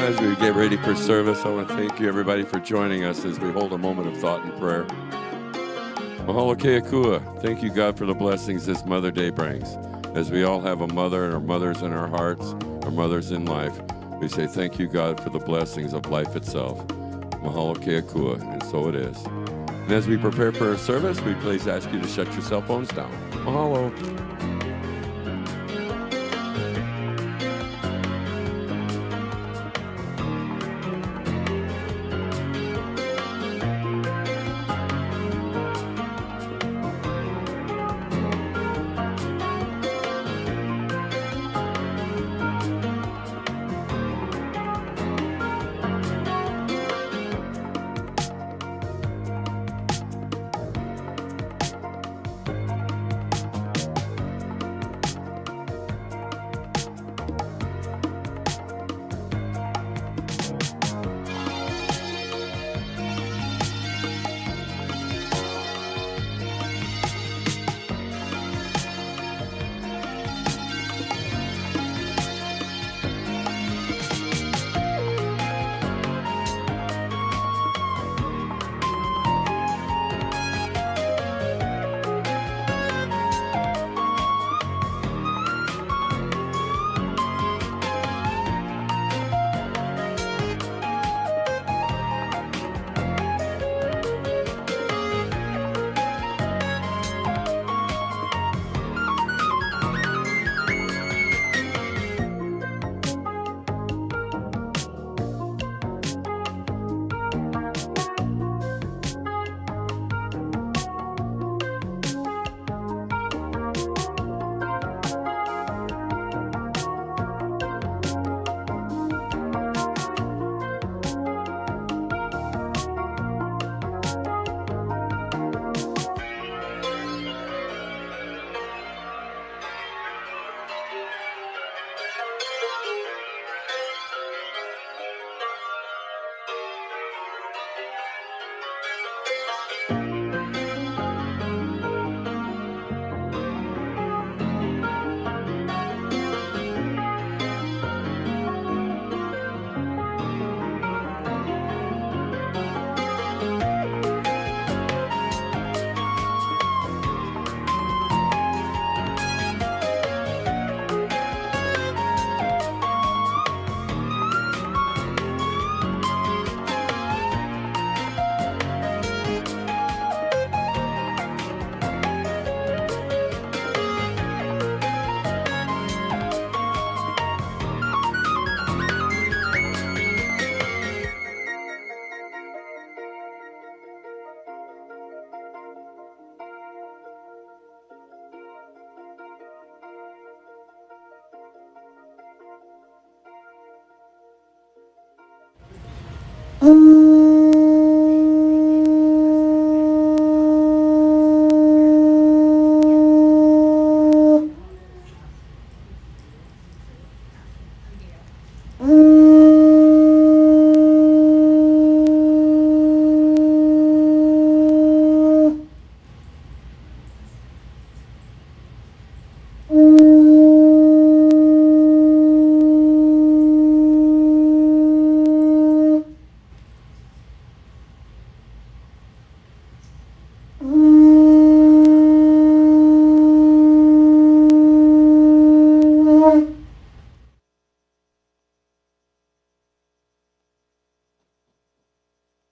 As we get ready for service, I want to thank you, everybody, for joining us as we hold a moment of thought and prayer. Mahalo keakua. Thank you, God, for the blessings this Mother Day brings. As we all have a mother and our mothers in our hearts, our mothers in life, we say thank you, God, for the blessings of life itself. Mahalo keakua, and so it is. And as we prepare for our service, we please ask you to shut your cell phones down. Mahalo.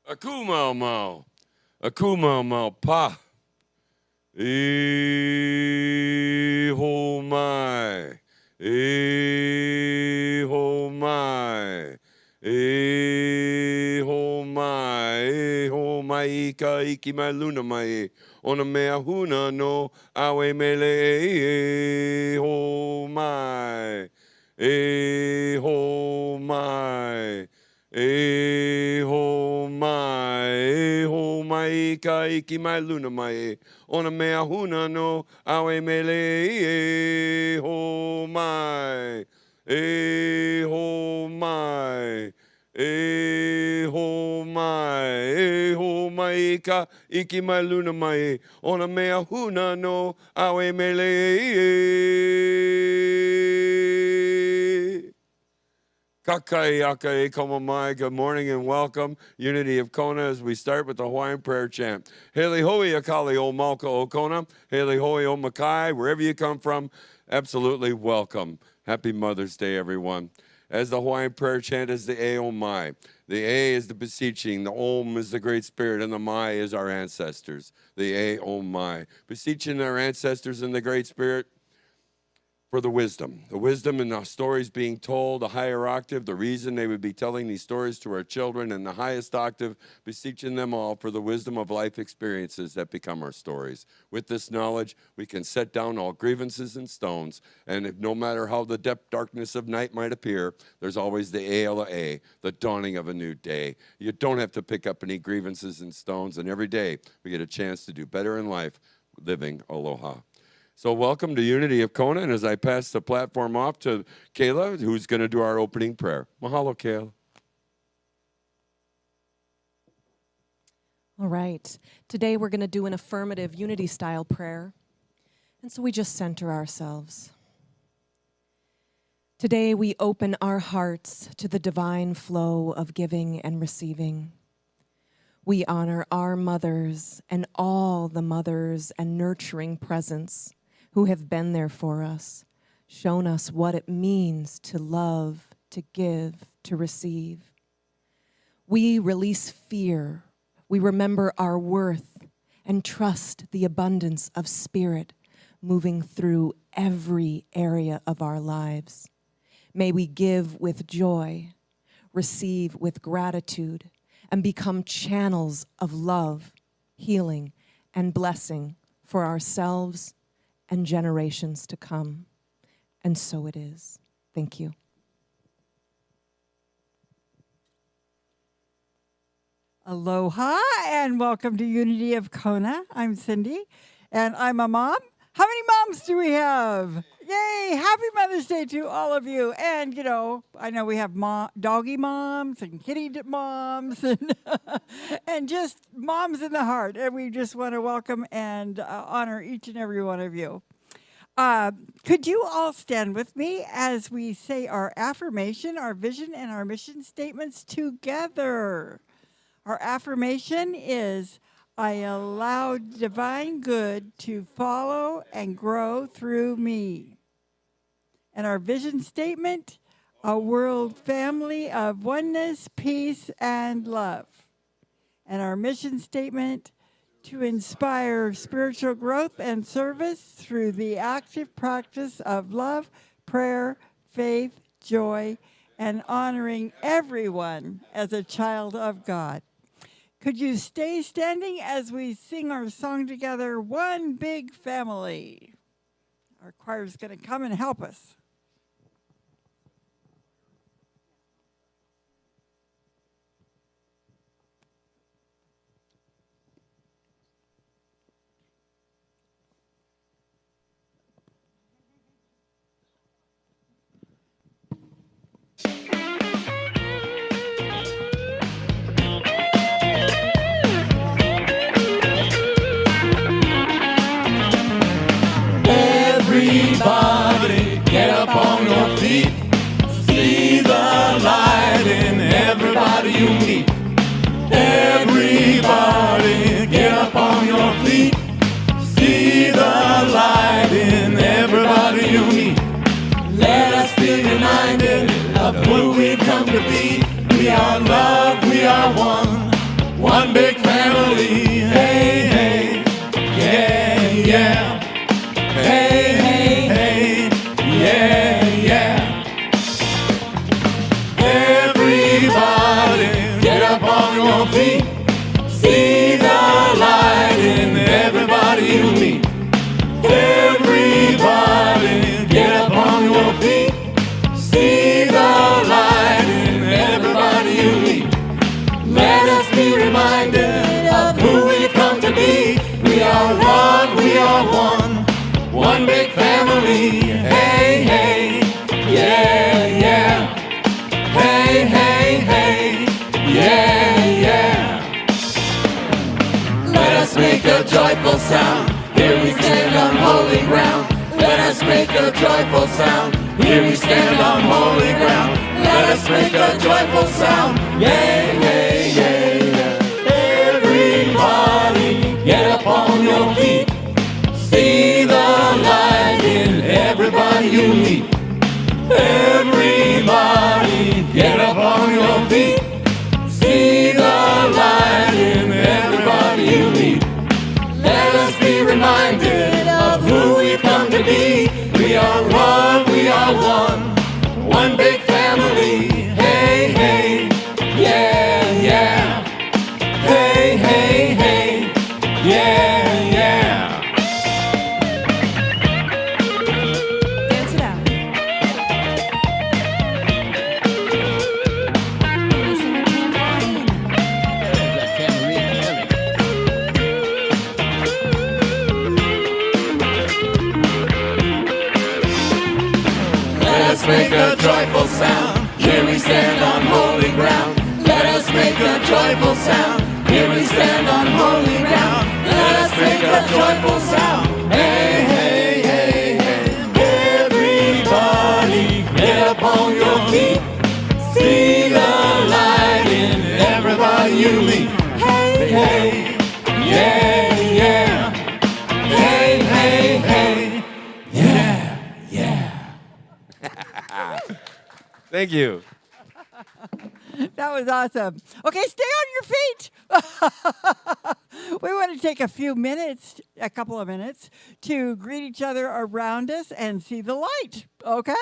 Akumau mau. Akumau mau pa. E ho mai. E ho mai. E ho mai. E ho mai ka iki mai luna mai. Ona mea huna no awe mele. E ho mai. E ho mai. E ho mai ka iki mai luna mai. Ona mea huna no awe mele. E ho mai. E ho mai. E ho mai. E ho mai ka iki mai luna mai. Ona mea huna no awe mele. Kakai Yakai Komamai, good morning and welcome. Unity of Kona as we start with the Hawaiian prayer chant. Heli Hoi Akali O Malka O Kona, Heli Hoi O Makai, wherever you come from, absolutely welcome. Happy Mother's Day, everyone. As the Hawaiian prayer chant is the A O Mai. The A is the beseeching, the Om is the Great Spirit, and the Mai is our ancestors. The A O Mai. Beseeching our ancestors and the Great Spirit for the wisdom and the stories being told, the higher octave, the reason they would be telling these stories to our children, and the highest octave, beseeching them all for the wisdom of life experiences that become our stories. With this knowledge, we can set down all grievances and stones, and no matter how the depth darkness of night might appear, there's always the A, the dawning of a new day. You don't have to pick up any grievances and stones, and every day we get a chance to do better in life, living aloha. So welcome to Unity of Kona, and as I pass the platform off to Kayla, who's going to do our opening prayer. Mahalo, Kayla. All right. Today we're going to do an affirmative unity-style prayer, and so we just center ourselves. Today we open our hearts to the divine flow of giving and receiving. We honor our mothers and all the mothers and nurturing presence who have been there for us, shown us what it means to love, to give, to receive. We release fear. We remember our worth and trust the abundance of spirit moving through every area of our lives. May we give with joy, receive with gratitude, and become channels of love, healing, and blessing for ourselves and generations to come. And so it is. Thank you. Aloha and welcome to Unity of Kona. I'm Cindy and I'm a mom. How many moms do we have? Yay! Happy Mother's Day to all of you. And, you know, I know we have doggy moms and kitty moms and just moms in the heart. And we just want to welcome and honor each and every one of you. Could you all stand with me as we say our affirmation, our vision, and our mission statements together? Our affirmation is, I allow divine good to follow and grow through me. And our vision statement, a world family of oneness, peace, and love. And our mission statement, to inspire spiritual growth and service through the active practice of love, prayer, faith, joy, and honoring everyone as a child of God. Could you stay standing as we sing our song together, One Big Family? Our choir is going to come and help us. Everybody, get up on your feet. See the light in everybody you meet. Everybody, get up on your feet. See the light in everybody you meet. Let us be reminded of who we've come to be. We are love, we are one big family. Hey, hey, yeah, yeah. Hey, hey, hey, yeah, yeah. Everybody, get up on your feet. See the light in everybody you meet. Everybody, get up on your feet. See the light in everybody you meet. Let us be reminded of who we've come to be. We are love, we are one big family. Hey, hey, yeah, yeah. Hey, hey, hey, yeah, yeah. Let us make a joyful sound. Here we stand on holy ground. Let us make a joyful sound. Here we stand on holy ground. Let us make a joyful sound. Yeah, yeah, yeah, yeah. Everybody, get up on your feet. See the light in everybody you meet. Everybody, get up on your feet. See the light in everybody you meet. Let us be reminded of who we've come to be. We are love, we are one big family. Hey, hey, yeah, yeah. Hey, hey, hey, yeah, yeah. Dance it out. Let us make a joyful sound. Here we stand on holy ground. Let us make a joyful sound. Here we stand on holy ground. Let us make a joyful sound. Hey, hey, hey, hey. Everybody, get up on your feet. See the light in everybody you meet. Hey, hey, yeah, yeah. Hey, hey, hey, yeah, yeah. Thank you. That was awesome. Okay, stay on your feet. We want to take a couple of minutes, to greet each other around us and see the light, okay?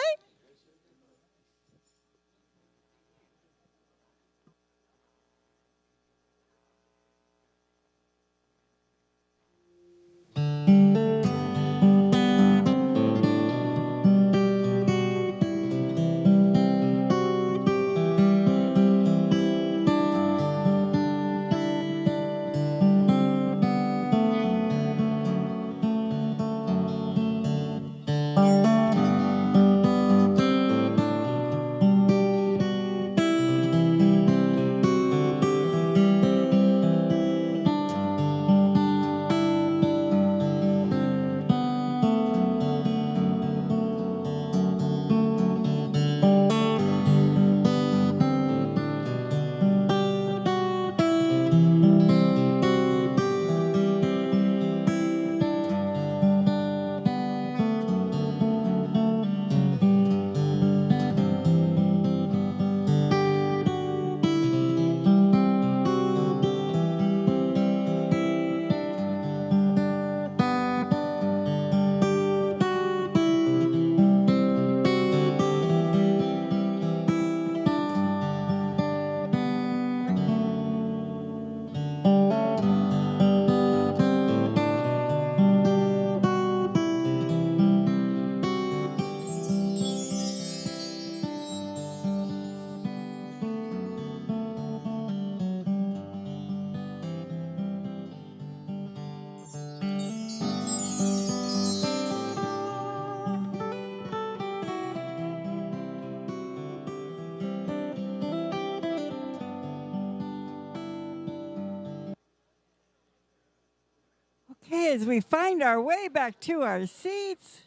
Okay, as we find our way back to our seats,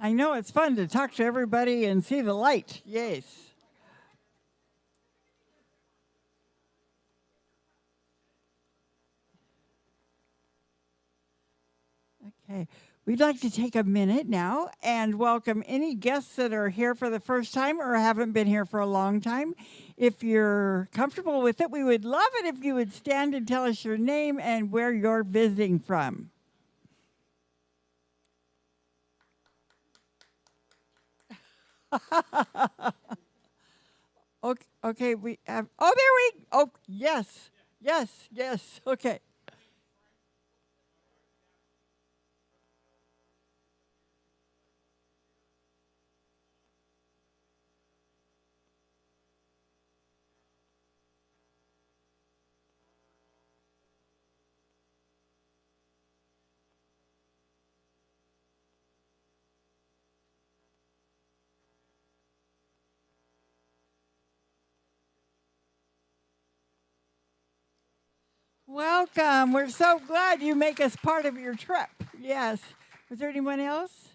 I know it's fun to talk to everybody and see the light. Yes. Okay, we'd like to take a minute now and welcome any guests that are here for the first time or haven't been here for a long time. If you're comfortable with it, we would love it if you would stand and tell us your name and where you're visiting from. Okay, we have, yes, okay. Welcome. We're so glad you make us part of your trip. Yes. Was there anyone else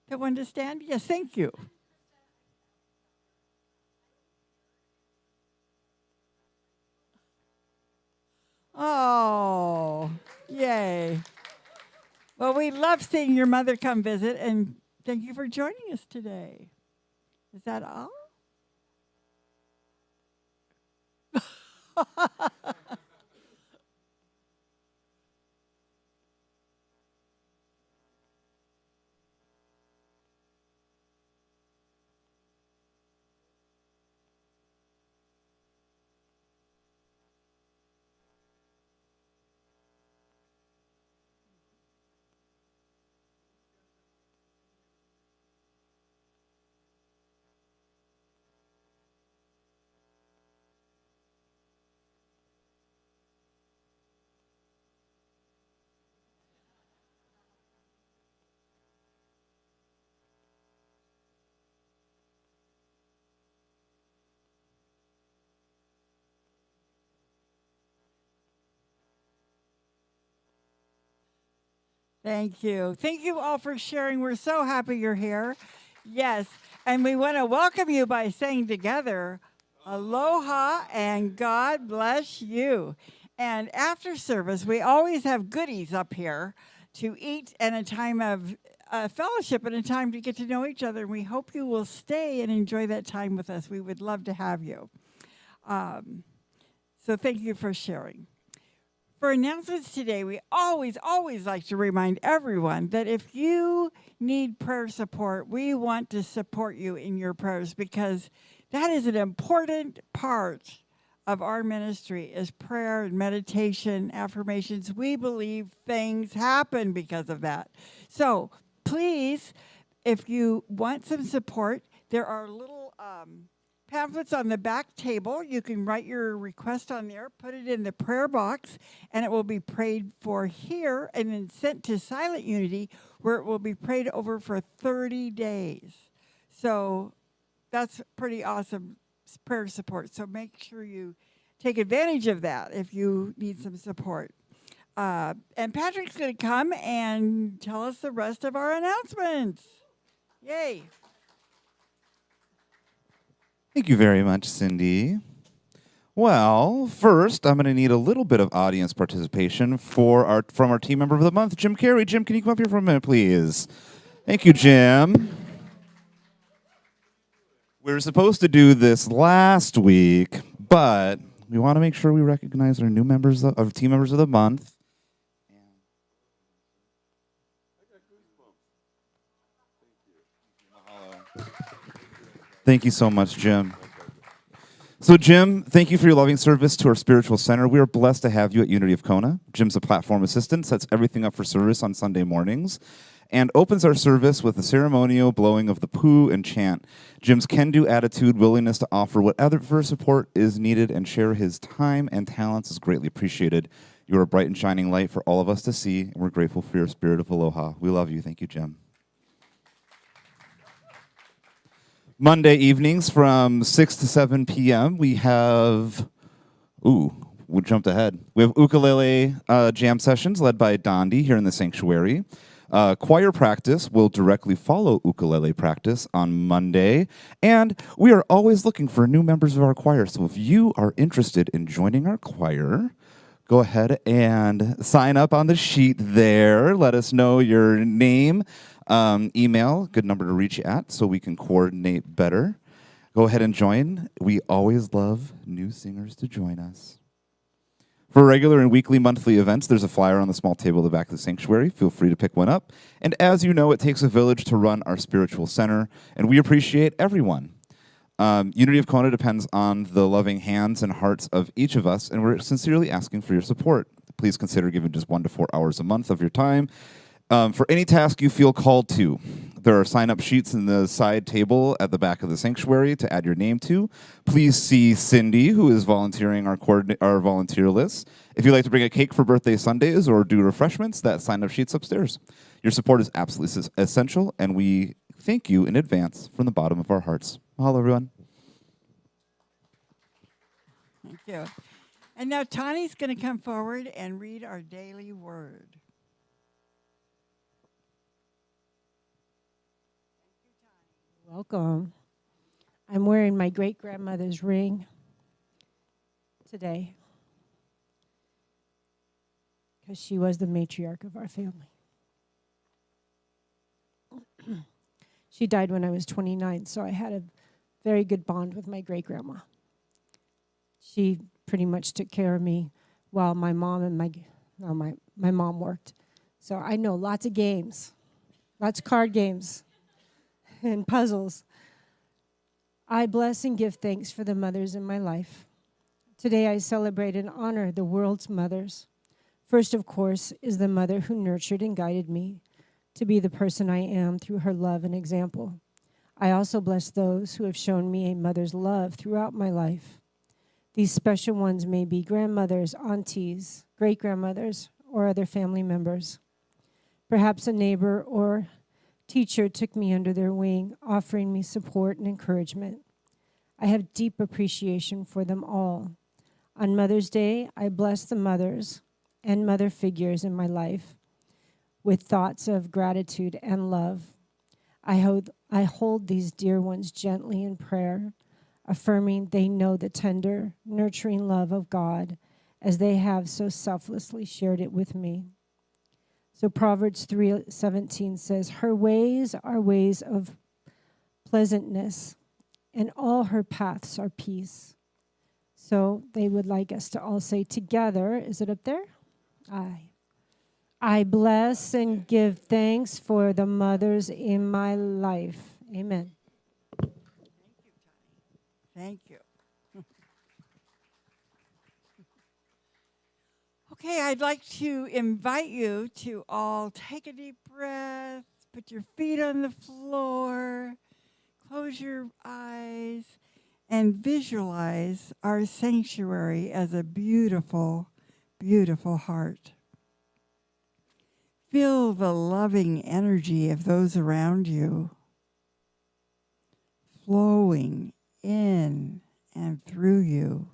that wanted to stand? Yes, thank you. Oh, yay. Well, we love seeing your mother come visit, and thank you for joining us today. Is that all? Thank you. Thank you all for sharing. We're so happy you're here. Yes, and we want to welcome you by saying together, aloha and God bless you. And after service, we always have goodies up here to eat and a time of fellowship and a time to get to know each other. And we hope you will stay and enjoy that time with us. We would love to have you. So thank you for sharing. For announcements today, we always like to remind everyone that if you need prayer support, we want to support you in your prayers because that is an important part of our ministry is prayer and meditation, affirmations. We believe things happen because of that. So please, if you want some support, there are little pamphlets on the back table. You can write your request on there, put it in the prayer box, and it will be prayed for here and then sent to Silent Unity, where it will be prayed over for 30 days. So that's pretty awesome prayer support. So make sure you take advantage of that if you need some support. And Patrick's going to come and tell us the rest of our announcements. Yay. Thank you very much, Cindy. Well, first, I'm going to need a little bit of audience participation from our team member of the month, Jim Carey. Jim, can you come up here for a minute, please? Thank you, Jim. We were supposed to do this last week, but we want to make sure we recognize our new members of team members of the month. Thank you so much, Jim. So, Jim, thank you for your loving service to our spiritual center. We are blessed to have you at Unity of Kona. Jim's a platform assistant, sets everything up for service on Sunday mornings, and opens our service with a ceremonial blowing of the poo and chant. Jim's can-do attitude, willingness to offer whatever support is needed, and share his time and talents is greatly appreciated. You are a bright and shining light for all of us to see, and we're grateful for your spirit of aloha. We love you. Thank you, Jim. Monday evenings from 6 to 7 p.m., we have, we jumped ahead. We have ukulele jam sessions led by Dondi here in the sanctuary. Choir practice will directly follow ukulele practice on Monday. And we are always looking for new members of our choir. So if you are interested in joining our choir, go ahead and sign up on the sheet there. Let us know your name. Email, good number to reach you at so we can coordinate better. Go ahead and join. We always love new singers to join us. For regular and weekly monthly events, there's a flyer on the small table at the back of the sanctuary. Feel free to pick one up. And as you know, it takes a village to run our spiritual center, and we appreciate everyone. Unity of Kona depends on the loving hands and hearts of each of us, and we're sincerely asking for your support. Please consider giving just 1 to 4 hours a month of your time. For any task you feel called to, there are sign-up sheets in the side table at the back of the sanctuary to add your name to. Please see Cindy, who is volunteering our volunteer list. If you'd like to bring a cake for birthday Sundays or do refreshments, that sign-up sheet's upstairs. Your support is absolutely essential, and we thank you in advance from the bottom of our hearts. Mahalo, everyone. Thank you. And now Tani's going to come forward and read our daily word. Welcome. I'm wearing my great-grandmother's ring today. because she was the matriarch of our family. She died when I was 29, so I had a very good bond with my great-grandma. She pretty much took care of me while my mom and my mom worked. So I know lots of games, lots of card games and puzzles. I bless and give thanks for the mothers in my life. Today I celebrate and honor the world's mothers. First, of course, is the mother who nurtured and guided me to be the person I am through her love and example. I also bless those who have shown me a mother's love throughout my life. These special ones may be grandmothers, aunties, great-grandmothers, or other family members. Perhaps a neighbor or teacher took me under their wing, offering me support and encouragement. I have deep appreciation for them all. On Mother's Day, I bless the mothers and mother figures in my life with thoughts of gratitude and love. I hold these dear ones gently in prayer, affirming they know the tender, nurturing love of God as they have so selflessly shared it with me. So Proverbs 3:17 says, her ways are ways of pleasantness, and all her paths are peace. So they would like us to all say together, is it up there? I bless and give thanks for the mothers in my life. Amen. Thank you. Okay, I'd like to invite you to all take a deep breath, put your feet on the floor, close your eyes, and visualize our sanctuary as a beautiful, beautiful heart. Feel the loving energy of those around you flowing in and through you.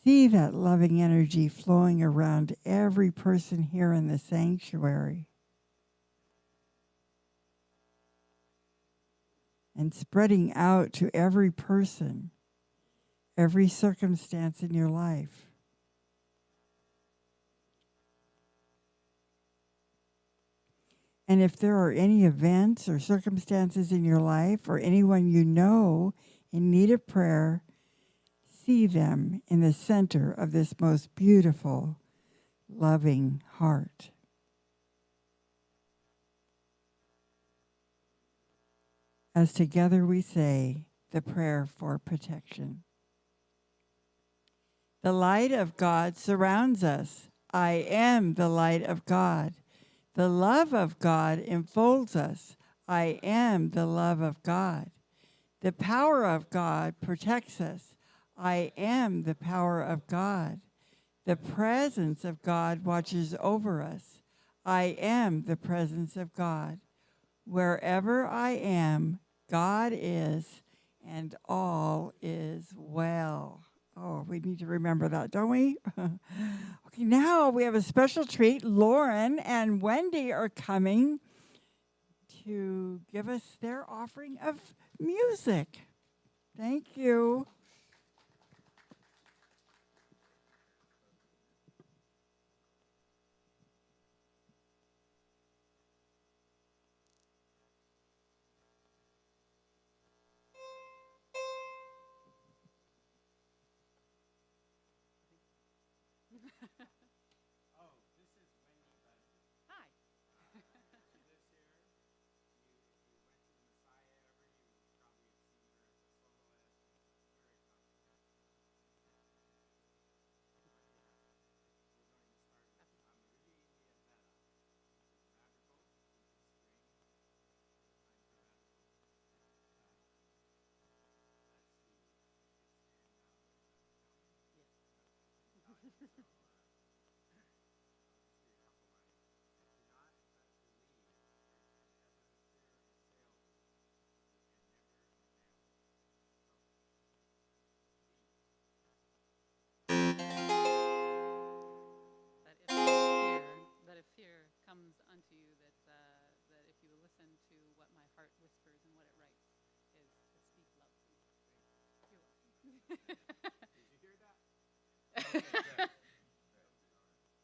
See that loving energy flowing around every person here in the sanctuary and spreading out to every person, every circumstance in your life. And if there are any events or circumstances in your life or anyone you know in need of prayer, see them in the center of this most beautiful, loving heart. As together we say the prayer for protection. The light of God surrounds us. I am the light of God. The love of God enfolds us. I am the love of God. The power of God protects us. I am the power of God. The presence of God watches over us. I am the presence of God. Wherever I am, God is, and all is well. Oh, we need to remember that, don't we? Okay, now we have a special treat. Lauren and Wendy are coming to give us their offering of music. Thank you. That if fear comes unto you, that if you listen to what my heart whispers and what it writes, is to speak love to me. You're welcome. Did you hear that? Okay, good.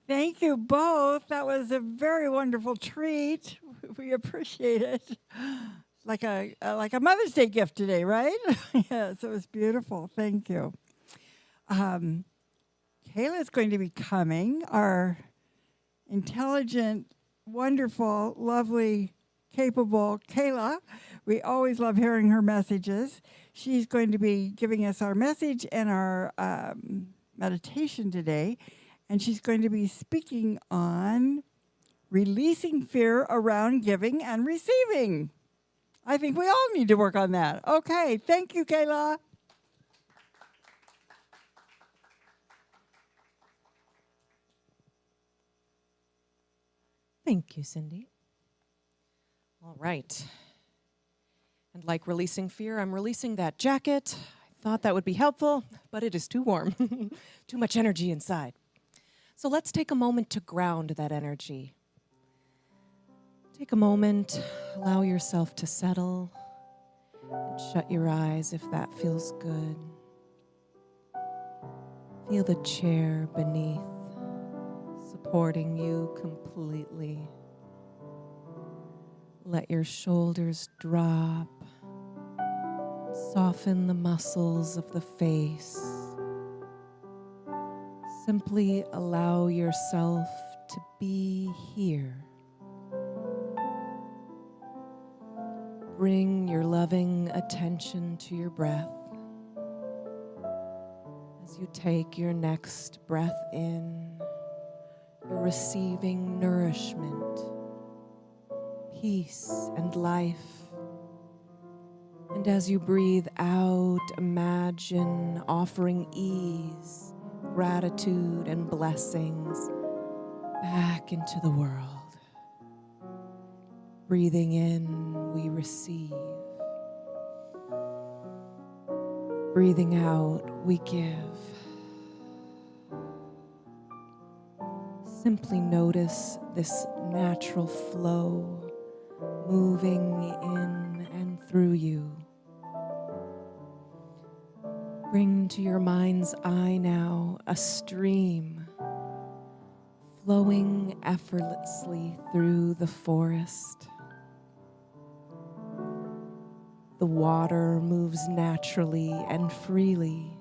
Thank you both. That was a very wonderful treat. We appreciate it. Like a Mother's Day gift today, right? Yes, it was beautiful. Thank you. Kayla is going to be coming. Our intelligent, wonderful, lovely, capable Kayla. We always love hearing her messages. She's going to be giving us our message and our meditation today. And she's going to be speaking on releasing fear around giving and receiving. I think we all need to work on that. Okay, thank you, Kayla. Thank you, Cindy. All right. And like releasing fear, I'm releasing that jacket. I thought that would be helpful, but it is too warm. Too much energy inside. So let's take a moment to ground that energy. Take a moment, allow yourself to settle, and shut your eyes if that feels good. Feel the chair beneath, supporting you completely. Let your shoulders drop. Soften the muscles of the face. Simply allow yourself to be here. Bring your loving attention to your breath. As you take your next breath in, you're receiving nourishment, peace, and life. And as you breathe out, imagine offering ease, gratitude, and blessings back into the world. Breathing in, we receive. Breathing out, we give. Simply notice this natural flow moving in and through you. Bring to your mind's eye now a stream flowing effortlessly through the forest. The water moves naturally and freely.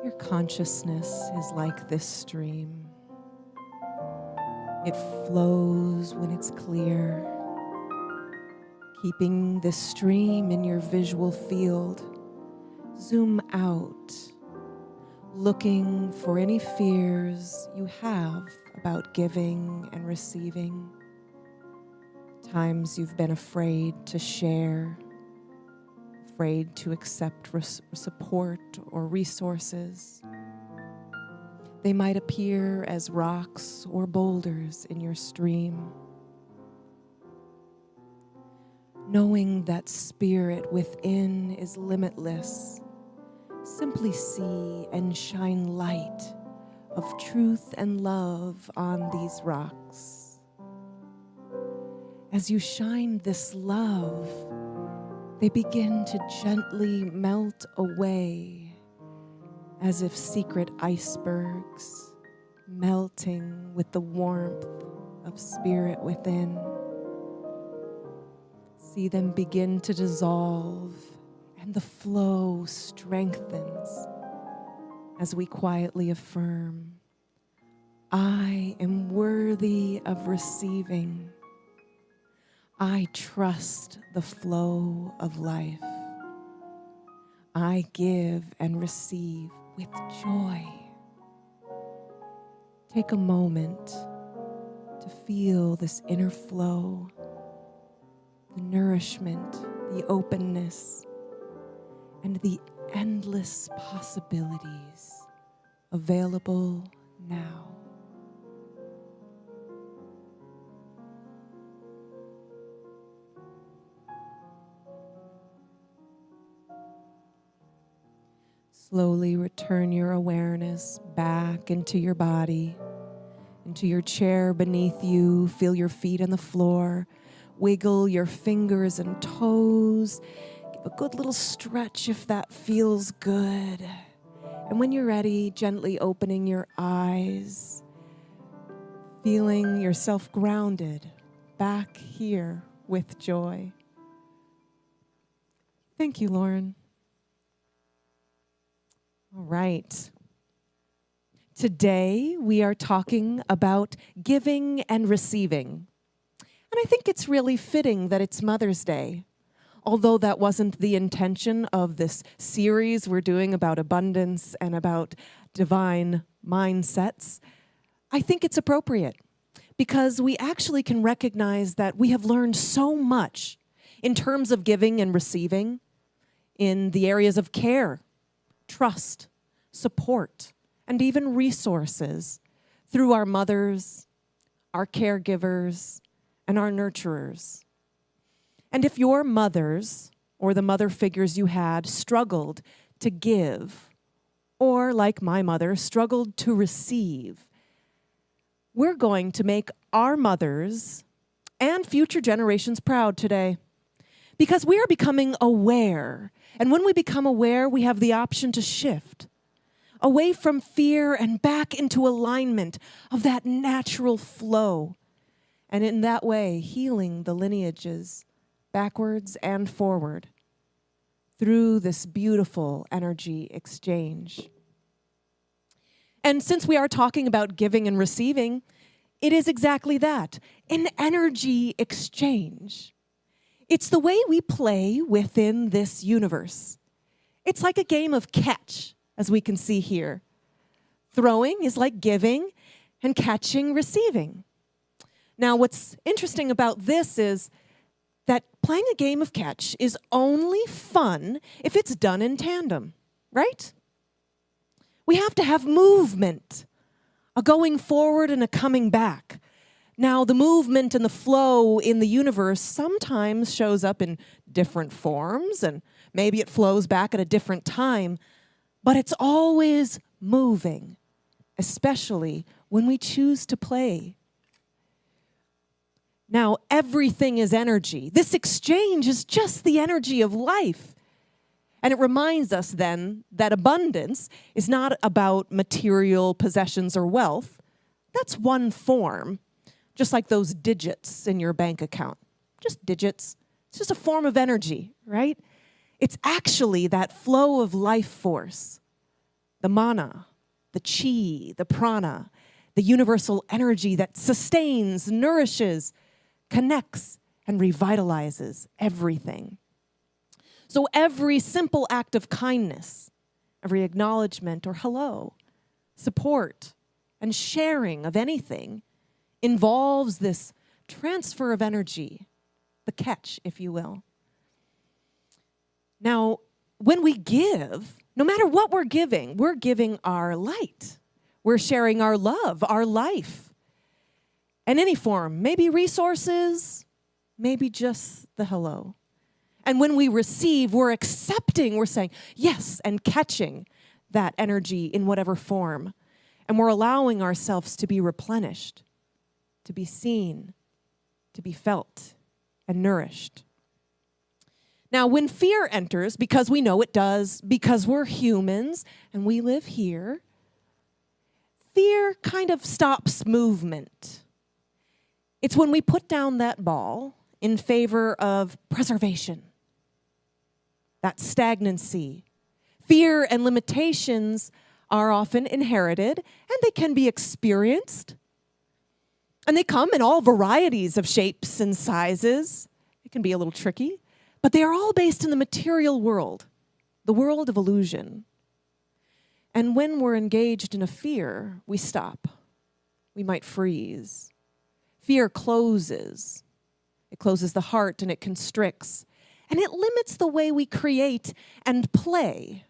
Your consciousness is like this stream. It flows when it's clear. Keeping this stream in your visual field, zoom out, looking for any fears you have about giving and receiving. Times you've been afraid to share, afraid to accept support or resources. They might appear as rocks or boulders in your stream. Knowing that spirit within is limitless, simply see and shine light of truth and love on these rocks. As you shine this love, they begin to gently melt away, as if secret icebergs melting with the warmth of spirit within. See them begin to dissolve, and the flow strengthens as we quietly affirm, I am worthy of receiving. I trust the flow of life. I give and receive with joy. Take a moment to feel this inner flow, the nourishment, the openness, and the endless possibilities available now. Slowly return your awareness back into your body, into your chair beneath you. Feel your feet on the floor. Wiggle your fingers and toes. Give a good little stretch if that feels good. And when you're ready, gently opening your eyes, feeling yourself grounded back here with joy. Thank you, Lauren. All right. Today, we are talking about giving and receiving. And I think it's really fitting that it's Mother's Day. Although that wasn't the intention of this series we're doing about abundance and about divine mindsets, I think it's appropriate because we actually can recognize that we have learned so much in terms of giving and receiving in the areas of care, trust, support, and even resources through our mothers, our caregivers, and our nurturers. And if your mothers or the mother figures you had struggled to give, or like my mother, struggled to receive, we're going to make our mothers and future generations proud today because we are becoming aware. And when we become aware, we have the option to shift away from fear and back into alignment of that natural flow. And in that way, healing the lineages backwards and forward through this beautiful energy exchange. And since we are talking about giving and receiving, it is exactly that, an energy exchange. It's the way we play within this universe. It's like a game of catch, as we can see here. Throwing is like giving, and catching, receiving. Now, what's interesting about this is that playing a game of catch is only fun if it's done in tandem, right? We have to have movement, a going forward and a coming back. Now, the movement and the flow in the universe sometimes shows up in different forms, and maybe it flows back at a different time, but it's always moving, especially when we choose to play. Now, everything is energy. This exchange is just the energy of life. And it reminds us then that abundance is not about material possessions or wealth. That's one form, just like those digits in your bank account. Just digits. It's just a form of energy, right? It's actually that flow of life force, the mana, the chi, the prana, the universal energy that sustains, nourishes, connects, and revitalizes everything. So every simple act of kindness, every acknowledgement or hello, support, and sharing of anything involves this transfer of energy, the catch, if you will. Now, when we give, no matter what we're giving our light. We're sharing our love, our life, in any form, maybe resources, maybe just the hello. And when we receive, we're accepting, we're saying yes, and catching that energy in whatever form. And we're allowing ourselves to be replenished, to be seen, to be felt, and nourished. Now, when fear enters, because we know it does, because we're humans and we live here, fear kind of stops movement. It's when we put down that ball in favor of preservation, that stagnancy. Fear and limitations are often inherited, and they can be experienced. And they come in all varieties of shapes and sizes. It can be a little tricky, but they are all based in the material world, the world of illusion. And when we're engaged in a fear, we stop. We might freeze. Fear closes. It closes the heart and it constricts. And it limits the way we create and play.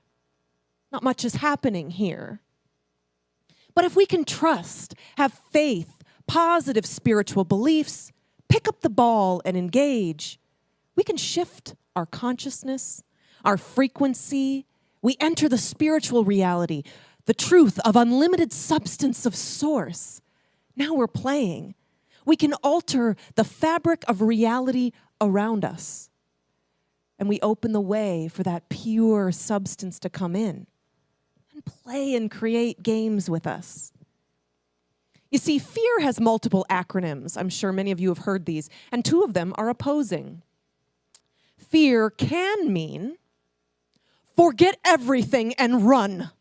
Not much is happening here. But if we can trust, have faith, positive spiritual beliefs, pick up the ball and engage, we can shift our consciousness, our frequency. We enter the spiritual reality, the truth of unlimited substance of source. Now we're playing. We can alter the fabric of reality around us. And we open the way for that pure substance to come in and play and create games with us. You see, fear has multiple acronyms. I'm sure many of you have heard these, and two of them are opposing. Fear can mean forget everything and run.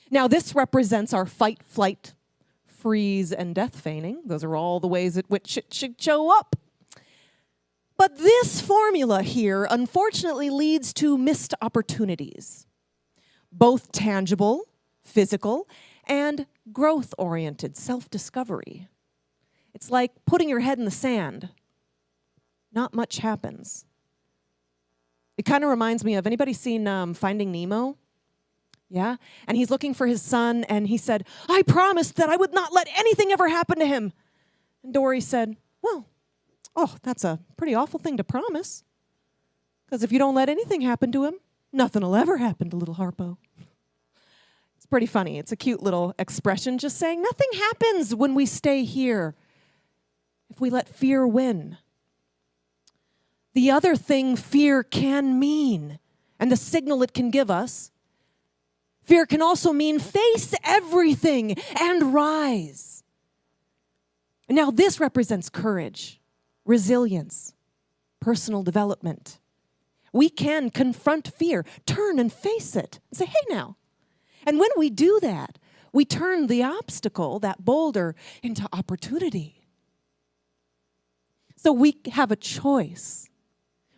Now, this represents our fight, flight, freeze, and death feigning. Those are all the ways at which it should show up. But this formula here, unfortunately, leads to missed opportunities, both tangible, physical, and growth-oriented self-discovery. It's like putting your head in the sand. Not much happens. It kind of reminds me of, anybody seen Finding Nemo? Yeah? And he's looking for his son, and he said, I promised that I would not let anything ever happen to him. And Dory said, well, that's a pretty awful thing to promise. Because if you don't let anything happen to him, nothing will ever happen to little Harpo. It's pretty funny. It's a cute little expression just saying nothing happens when we stay here if we let fear win. The other thing fear can mean, and the signal it can give us, fear can also mean face everything and rise. Now this represents courage, resilience, personal development. We can confront fear, turn and face it, and say, hey now. And when we do that, we turn the obstacle, that boulder, into opportunity. So we have a choice.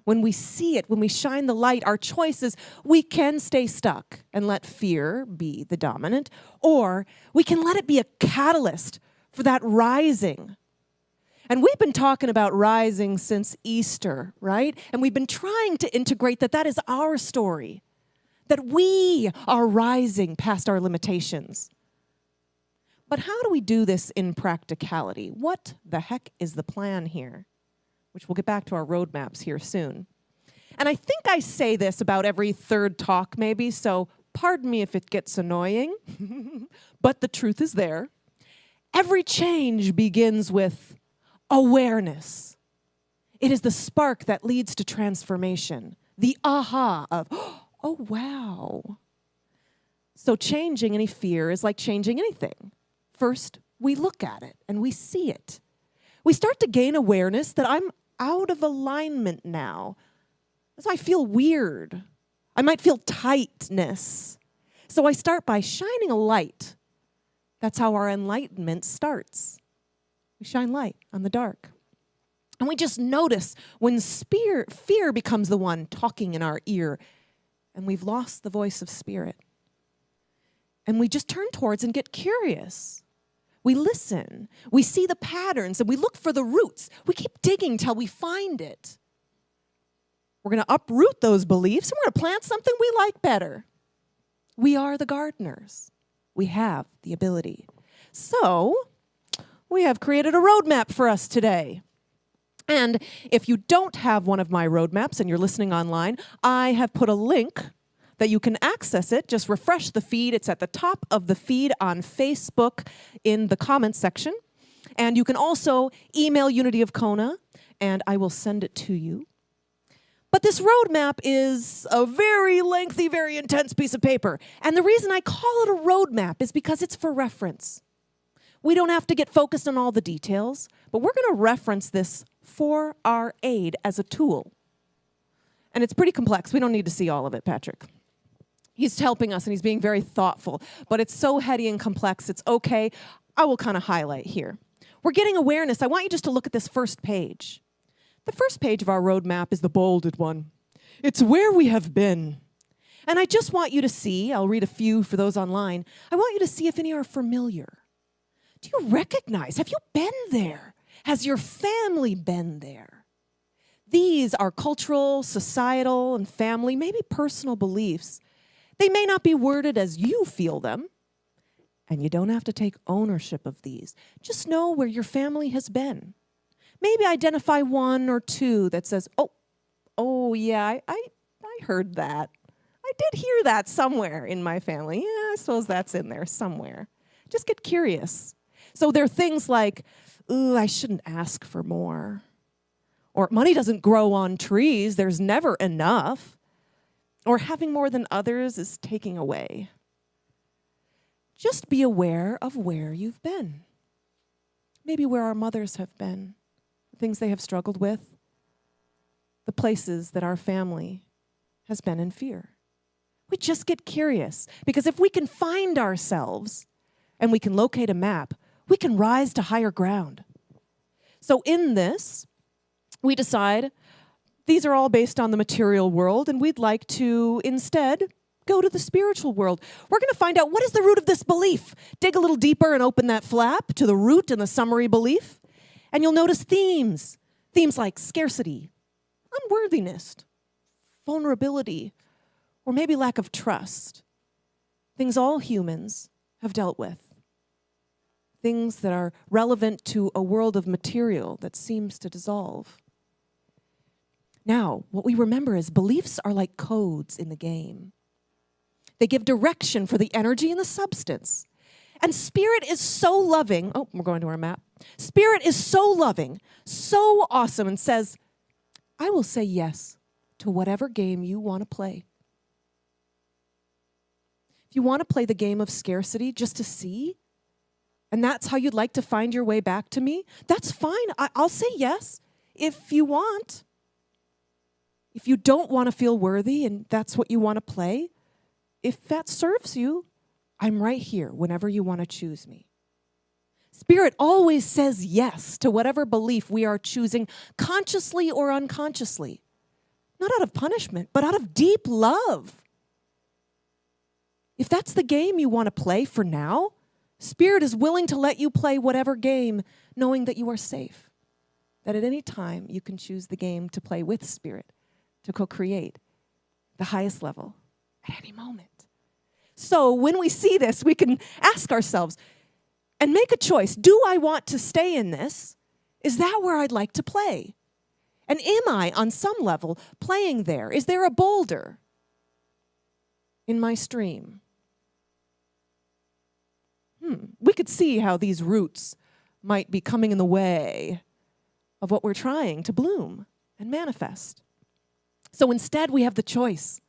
When we see it, when we shine the light, our choices, we can stay stuck and let fear be the dominant, or we can let it be a catalyst for that rising. And we've been talking about rising since Easter, right? And we've been trying to integrate that is our story, that we are rising past our limitations. But how do we do this in practicality? What the heck is the plan here? Which we'll get back to our roadmaps here soon. And I think I say this about every third talk maybe, so pardon me if it gets annoying, but the truth is there. Every change begins with awareness. It is the spark that leads to transformation, the aha of, oh, wow. So changing any fear is like changing anything. First, we look at it and we see it. We start to gain awareness that I'm out of alignment now. So I feel weird. I might feel tightness. So I start by shining a light. That's how our enlightenment starts. We shine light on the dark. And we just notice when fear becomes the one talking in our ear, and we've lost the voice of spirit. And we just turn towards and get curious. We listen. We see the patterns, and we look for the roots. We keep digging till we find it. We're going to uproot those beliefs, and we're going to plant something we like better. We are the gardeners. We have the ability. So we have created a roadmap for us today. And if you don't have one of my roadmaps and you're listening online, I have put a link that you can access it. Just refresh the feed. It's at the top of the feed on Facebook in the comments section. And you can also email Unity of Kona, and I will send it to you. But this roadmap is a very lengthy, very intense piece of paper. And the reason I call it a roadmap is because it's for reference. We don't have to get focused on all the details, but we're going to reference this for our aid as a tool. And it's pretty complex. We don't need to see all of it, Patrick. He's helping us, and he's being very thoughtful. But it's so heady and complex, it's okay. I will kind of highlight here. We're getting awareness. I want you just to look at this first page. The first page of our roadmap is the bolded one. It's where we have been. And I just want you to see, I'll read a few for those online, I want you to see if any are familiar. Do you recognize? Have you been there? Has your family been there? These are cultural, societal, and family, maybe personal beliefs. They may not be worded as you feel them, and you don't have to take ownership of these. Just know where your family has been. Maybe identify one or two that says, oh yeah, I heard that. I did hear that somewhere in my family. Yeah, I suppose that's in there somewhere. Just get curious. So there are things like, ooh, I shouldn't ask for more. Or money doesn't grow on trees. There's never enough. or having more than others is taking away. Just be aware of where you've been. Maybe where our mothers have been, the things they have struggled with, the places that our family has been in fear. We just get curious, because if we can find ourselves and we can locate a map, we can rise to higher ground. So in this, we decide these are all based on the material world, and we'd like to instead go to the spiritual world. We're going to find out what is the root of this belief. Dig a little deeper and open that flap to the root and the summary belief, and you'll notice themes. Themes like scarcity, unworthiness, vulnerability, or maybe lack of trust. Things all humans have dealt with. Things that are relevant to a world of material that seems to dissolve. Now, what we remember is beliefs are like codes in the game. They give direction for the energy and the substance. And Spirit is so loving. Oh, we're going to our map. Spirit is so loving, so awesome, and says, I will say yes to whatever game you want to play. If you want to play the game of scarcity just to see, and that's how you'd like to find your way back to me, that's fine. I'll say yes if you want. If you don't want to feel worthy and that's what you want to play, if that serves you, I'm right here whenever you want to choose me. Spirit always says yes to whatever belief we are choosing, consciously or unconsciously. Not out of punishment, but out of deep love. If that's the game you want to play for now, Spirit is willing to let you play whatever game, knowing that you are safe. That at any time you can choose the game to play with Spirit, to co-create the highest level at any moment. So when we see this, we can ask ourselves and make a choice. Do I want to stay in this? Is that where I'd like to play? And am I, on some level, playing there? Is there a boulder in my stream? We could see how these roots might be coming in the way of what we're trying to bloom and manifest. So instead, we have the choice,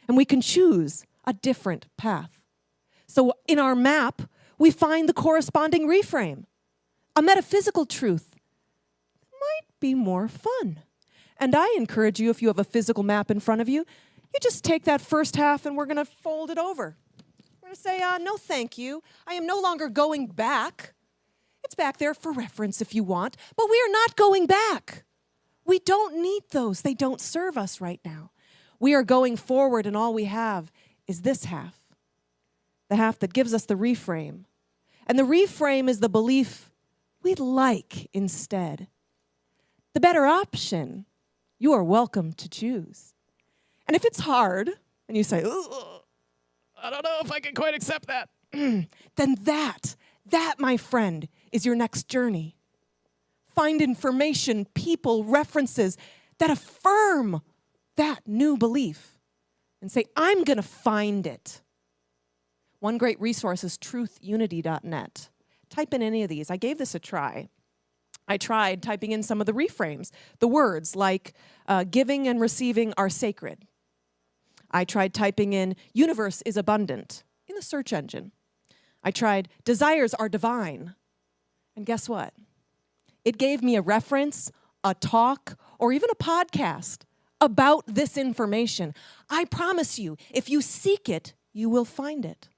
and we can choose a different path. So in our map, we find the corresponding reframe, a metaphysical truth. Might be more fun. And I encourage you, if you have a physical map in front of you, you just take that first half and we're going to fold it over. We're going to say, no thank you. I am no longer going back. It's back there for reference if you want, but we are not going back. We don't need those. They don't serve us right now. We are going forward, and all we have is this half, the half that gives us the reframe. And the reframe is the belief we'd like instead. The better option, you are welcome to choose. And if it's hard, and you say, I don't know if I can quite accept that, then that, my friend, is your next journey. Find information, people, references that affirm that new belief and say, I'm going to find it. One great resource is truthunity.net. Type in any of these. I gave this a try. I tried typing in some of the reframes, the words like giving and receiving are sacred. I tried typing in universe is abundant in the search engine. I tried desires are divine. And guess what? It gave me a reference, a talk, or even a podcast about this information. I promise you, if you seek it, you will find it.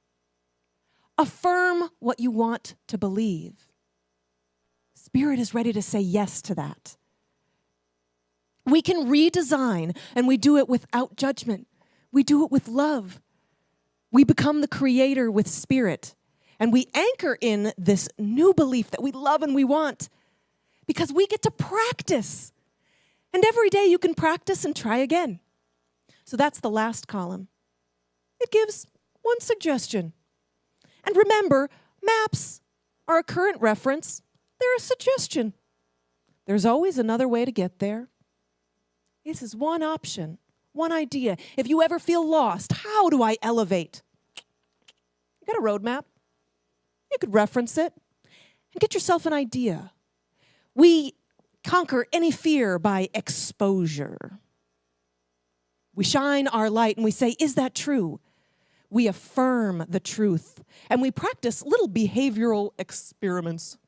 Affirm what you want to believe. Spirit is ready to say yes to that. We can redesign, and we do it without judgment. We do it with love. We become the creator with Spirit, and we anchor in this new belief that we love and we want, because we get to practice. And every day you can practice and try again. So that's the last column. It gives one suggestion. And remember, maps are a current reference. They're a suggestion. There's always another way to get there. This is one option, one idea. If you ever feel lost, how do I elevate? You got a roadmap. You could reference it and get yourself an idea. We conquer any fear by exposure. We shine our light and we say, is that true? We affirm the truth, and we practice little behavioral experiments.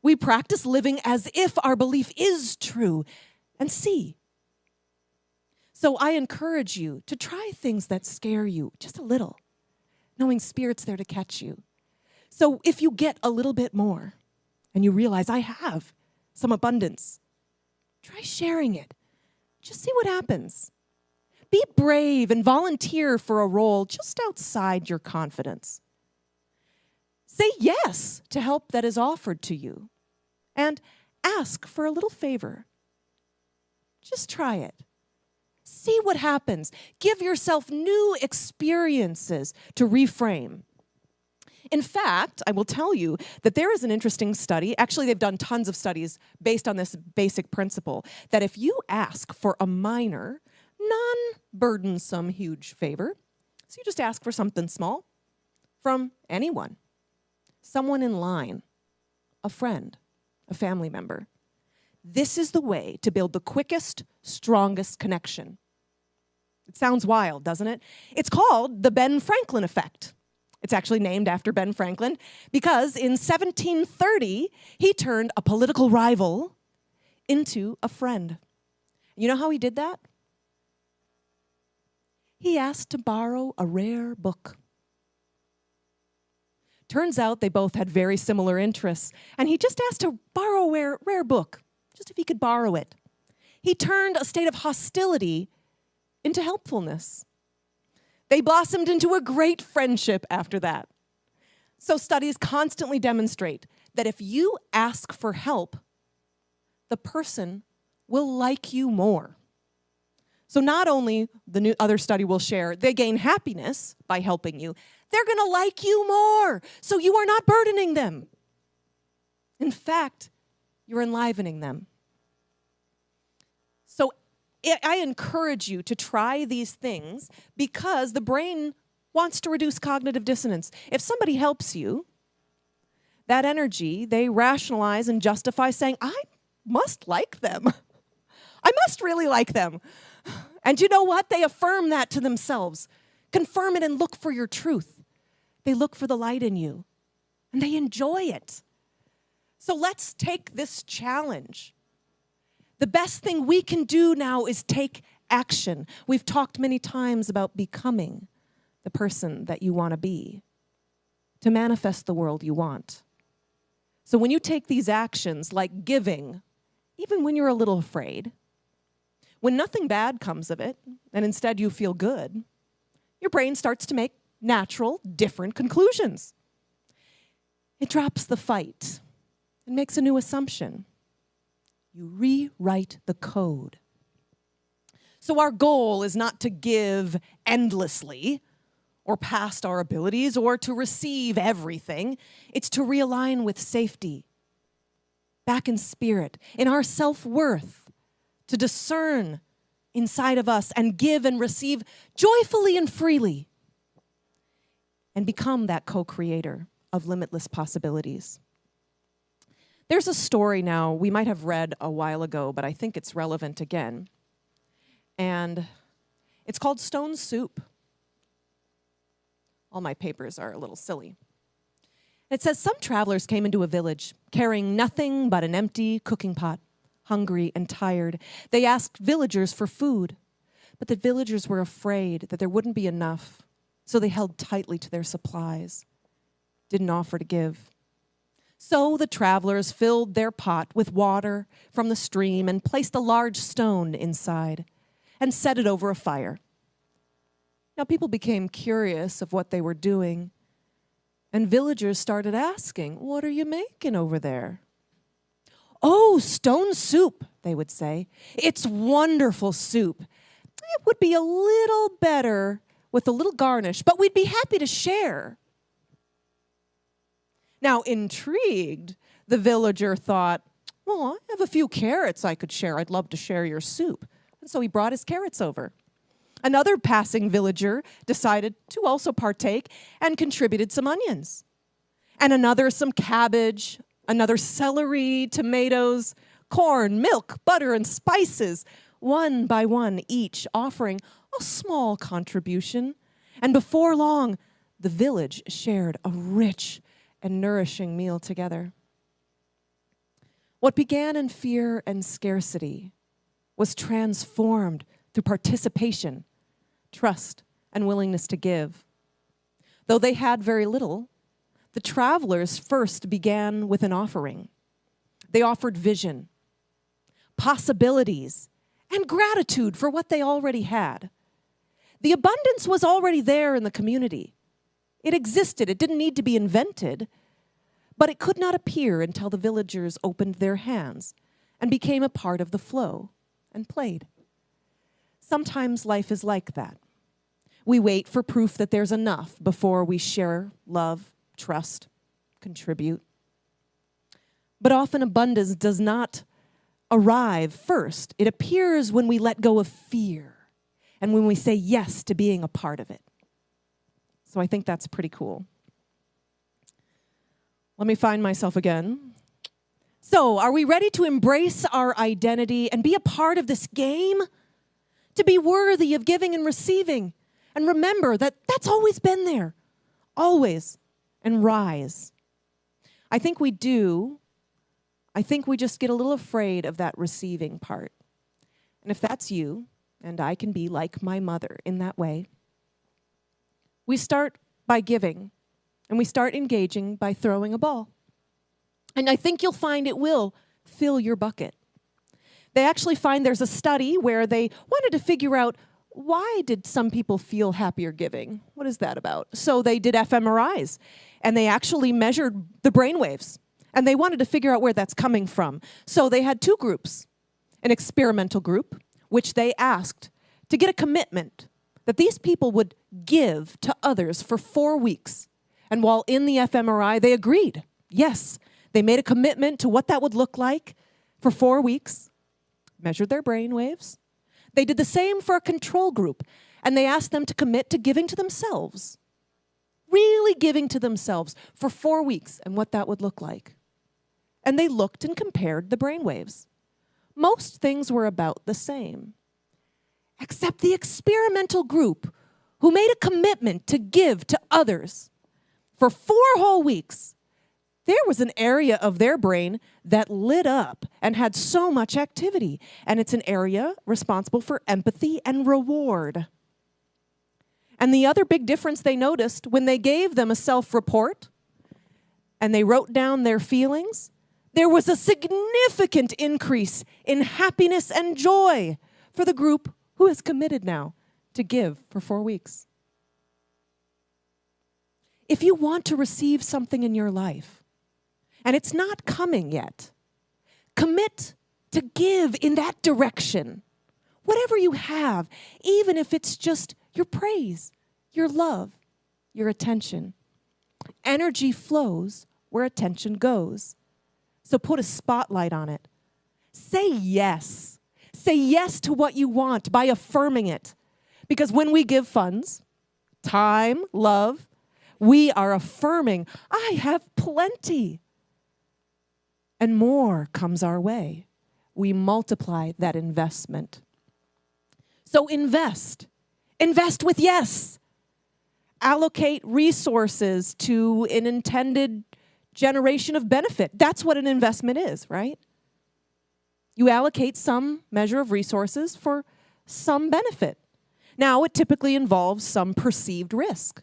We practice living as if our belief is true and see. So I encourage you to try things that scare you just a little, knowing Spirit's there to catch you. So if you get a little bit more and you realize I have some abundance, try sharing it. Just see what happens. Be brave and volunteer for a role just outside your confidence. Say yes to help that is offered to you, and ask for a little favor. Just try it. See what happens. Give yourself new experiences to reframe. In fact, I will tell you that there is an interesting study. Actually, they've done tons of studies based on this basic principle, that if you ask for a minor, non-burdensome huge favor, so you just ask for something small from anyone, someone in line, a friend, a family member. This is the way to build the quickest, strongest connection. It sounds wild, doesn't it? It's called the Ben Franklin effect. It's actually named after Ben Franklin because in 1730, he turned a political rival into a friend. You know how he did that? He asked to borrow a rare book. Turns out they both had very similar interests, and he just asked to borrow a rare book, just if he could borrow it. He turned a state of hostility into helpfulness. They blossomed into a great friendship after that. So studies constantly demonstrate that if you ask for help, the person will like you more. So not only, the new other study will share, they gain happiness by helping you, they're going to like you more, so you are not burdening them. In fact, you're enlivening them. So I encourage you to try these things because the brain wants to reduce cognitive dissonance. If somebody helps you, that energy, they rationalize and justify saying, I must like them. I must really like them. And you know what? They affirm that to themselves. Confirm it and look for your truth. They look for the light in you, and they enjoy it. So let's take this challenge. The best thing we can do now is take action. We've talked many times about becoming the person that you want to be, to manifest the world you want. So when you take these actions like giving, even when you're a little afraid, when nothing bad comes of it, and instead you feel good, your brain starts to make natural, different conclusions. It drops the fight and makes a new assumption. You rewrite the code. So our goal is not to give endlessly or past our abilities or to receive everything. It's to realign with safety, back in spirit, in our self-worth, to discern inside of us and give and receive joyfully and freely and become that co-creator of limitless possibilities. There's a story now we might have read a while ago, but I think it's relevant again. And it's called Stone Soup. All my papers are a little silly. It says, some travelers came into a village carrying nothing but an empty cooking pot, hungry and tired. They asked villagers for food, but the villagers were afraid that there wouldn't be enough, so they held tightly to their supplies, didn't offer to give. So the travelers filled their pot with water from the stream and placed a large stone inside and set it over a fire. Now people became curious of what they were doing, and villagers started asking, "What are you making over there?" "Oh, stone soup," they would say. "It's wonderful soup. It would be a little better with a little garnish, but we'd be happy to share." Now, intrigued, the villager thought, "Well, I have a few carrots I could share. I'd love to share your soup." And so he brought his carrots over. Another passing villager decided to also partake and contributed some onions. And another some cabbage, another celery, tomatoes, corn, milk, butter, and spices. one by one, each offering a small contribution. And before long, the village shared a rich and nourishing meal together. What began in fear and scarcity was transformed through participation, trust, and willingness to give. Though they had very little, the travelers first began with an offering. They offered vision, possibilities, and gratitude for what they already had. The abundance was already there in the community. It existed. It didn't need to be invented, but it could not appear until the villagers opened their hands and became a part of the flow and played. Sometimes life is like that. We wait for proof that there's enough before we share, love, trust, contribute. But often abundance does not arrive first. It appears when we let go of fear and when we say yes to being a part of it. So I think that's pretty cool. Let me find myself again. So, are we ready to embrace our identity and be a part of this game? To be worthy of giving and receiving? And remember that that's always been there. Always. And rise. I think we do. I think we just get a little afraid of that receiving part. And if that's you, and I can be like my mother in that way, we start by giving, and we start engaging by throwing a ball. And I think you'll find it will fill your bucket. They actually find there's a study where they wanted to figure out, why did some people feel happier giving? What is that about? So they did fMRIs, and they actually measured the brain waves, and they wanted to figure out where that's coming from. So they had two groups, an experimental group, which they asked to get a commitment that these people would give to others for 4 weeks. And while in the fMRI, they agreed. Yes, they made a commitment to what that would look like for 4 weeks, measured their brain waves. They did the same for a control group, and they asked them to commit to giving to themselves, really giving to themselves for 4 weeks and what that would look like. And they looked and compared the brain waves. Most things were about the same, except the experimental group who made a commitment to give to others for 4 whole weeks. There was an area of their brain that lit up and had so much activity. And it's an area responsible for empathy and reward. And the other big difference they noticed, when they gave them a self-report and they wrote down their feelings, there was a significant increase in happiness and joy for the group who is committed now to give for 4 weeks. If you want to receive something in your life, and it's not coming yet, commit to give in that direction. Whatever you have, even if it's just your praise, your love, your attention. Energy flows where attention goes. So put a spotlight on it. Say yes. Say yes to what you want by affirming it. Because when we give funds, time, love, we are affirming, I have plenty. And more comes our way. We multiply that investment. So invest. Invest with yes. Allocate resources to an intended generation of benefit. That's what an investment is, right? You allocate some measure of resources for some benefit. Now, it typically involves some perceived risk.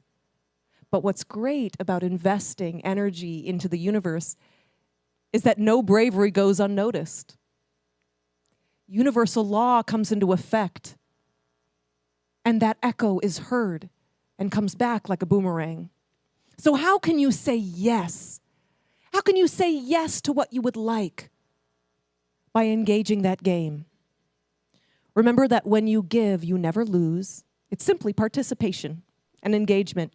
But what's great about investing energy into the universe is that no bravery goes unnoticed. Universal law comes into effect, and that echo is heard and comes back like a boomerang. So how can you say yes? How can you say yes to what you would like? By engaging that game. Remember that when you give, you never lose. It's simply participation and engagement.